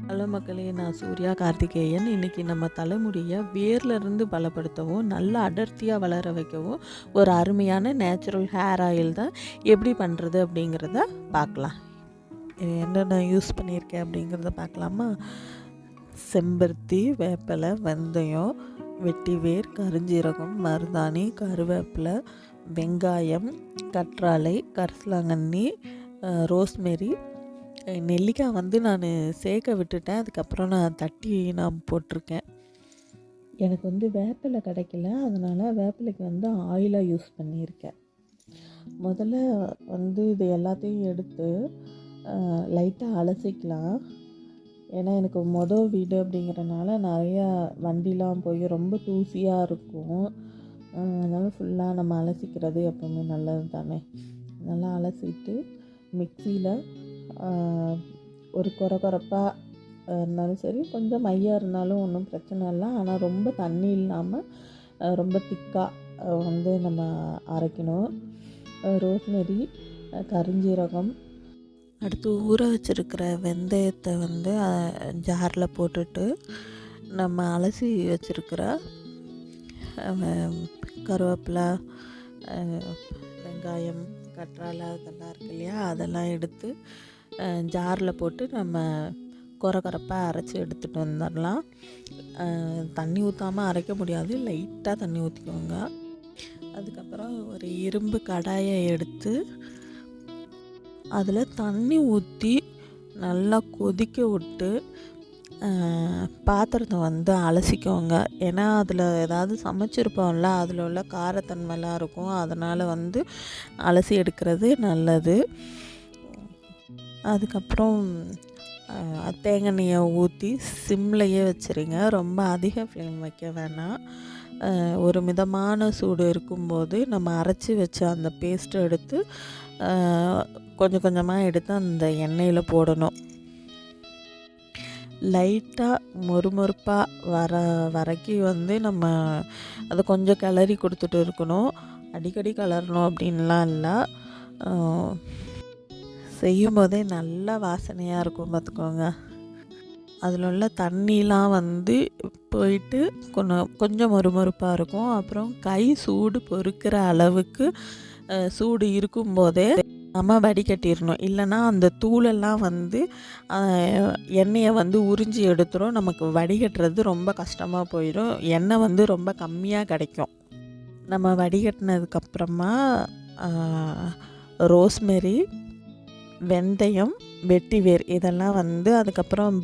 Hello மக்களே, நான் சூர்யா கார்த்திகேயன். இன்றைக்கி நம்ம தலைமுடியை வேர்லேருந்து பலப்படுத்தவும் நல்லா அடர்த்தியாக வளர வைக்கவும் ஒரு அருமையான நேச்சுரல் ஹேர் ஆயில் தான் எப்படி பண்ணுறது அப்படிங்கிறத பார்க்கலாம். என்னென்ன யூஸ் பண்ணியிருக்கேன் அப்படிங்கிறத பார்க்கலாமா? செம்பருத்தி, வேப்பிலை, வெந்தயம், வெட்டிவேர், கருஞ்சீரகம், மருதாணி, கருவேப்பிலை, வெங்காயம், கற்றாழை, கரிசலாங்கண்ணி, ரோஸ்மெரி, நெல்லிக்காய் நான் சேர்க்க விட்டுட்டேன். அதுக்கப்புறம் நான் தட்டி போட்டிருக்கேன். எனக்கு வேப்பிலை கிடைக்கல, அதனால் வேப்பிலைக்கு ஆயிலாக யூஸ் பண்ணியிருக்கேன். முதல்ல இது எல்லாத்தையும் எடுத்து லைட்டாக அலசிக்கலாம். ஏன்னா எனக்கு வீடு அப்படிங்கிறனால நிறையா வண்டிலாம் போய் ரொம்ப தூசியாக இருக்கும். அதனால் ஃபுல்லாக நம்ம அலசிக்கிறது எப்போவுமே நல்லது தானே. நல்லா அலசிட்டு மிக்சியில் ஒரு கொரப்பாக இருந்தாலும் சரி, கொஞ்சம் மையாக இருந்தாலும் ஒன்றும் பிரச்சனை இல்லை. ஆனால் ரொம்ப தண்ணி இல்லாமல் ரொம்ப திக்காக நம்ம அரைக்கணும். ரோஸ்மெரி, கருஞ்சீரகம், அடுத்து ஊற வச்சுருக்கிற வெந்தயத்தை ஜாரில் போட்டுட்டு நம்ம அலசி வச்சுருக்கிற கருவேப்பிலை, வெங்காயம், கற்றாழை அதெல்லாம் இருக்கு இல்லையா, அதெல்லாம் எடுத்து ஜாரில் போட்டு நம்ம கொரப்பாக அரைச்சி எடுத்துகிட்டு வந்துடலாம். தண்ணி ஊற்றாமல் அரைக்க முடியாது, லைட்டாக தண்ணி ஊற்றிக்கோங்க. அதுக்கப்புறம் ஒரு இரும்பு கடாயை எடுத்து அதில் தண்ணி ஊற்றி நல்லா கொதிக்க விட்டு பாத்திரத்தை அலசிக்கோங்க. ஏன்னா அதில் ஏதாவது சமைச்சிருப்போம்ல, அதில் உள்ள காரத்தன்மைலாம் இருக்கும். அதனால் அலசி எடுக்கிறது நல்லது. அதுக்கப்புறம் தேங்காய் எண்ணெயை ஊற்றி சிம்லையே வச்சுருங்க. ரொம்ப அதிக ஃப்ளேம் வைக்க வேணாம். ஒரு மிதமான சூடு இருக்கும்போது நம்ம அரைச்சி வச்ச அந்த பேஸ்ட்டை எடுத்து கொஞ்சம் கொஞ்சமாக எடுத்து அந்த எண்ணெயில் போடணும். லைட்டாக மொறுமொறுப்பாக வரைக்கும் நம்ம அதை கொஞ்சம் கிளறி கொடுத்துட்டு இருக்கணும். அடிக்கடி கிளறணும் அப்படின்லாம் இல்லை. செய்யும் போதே நல்லா வாசனையாக இருக்கும் பார்த்துக்கோங்க. அதில் உள்ள தண்ணிலாம் போயிட்டு கொஞ்சம் மொறுமொறுப்பாக இருக்கும். அப்புறம் கை சூடு பொறுக்கிற அளவுக்கு சூடு இருக்கும்போதே நம்ம வடிகட்டிடணும். இல்லைன்னா அந்த தூளெல்லாம் எண்ணெயை உறிஞ்சி எடுத்துரும். நமக்கு வடிகட்டுறது ரொம்ப கஷ்டமாக போயிடும். எண்ணெய் ரொம்ப கம்மியாக கிடைக்கும். நம்ம வடிகட்டினதுக்கப்புறமா ரோஸ்மெரி, வெந்தயம், வெட்டிவேர் இதெல்லாம் அதுக்கப்புறம்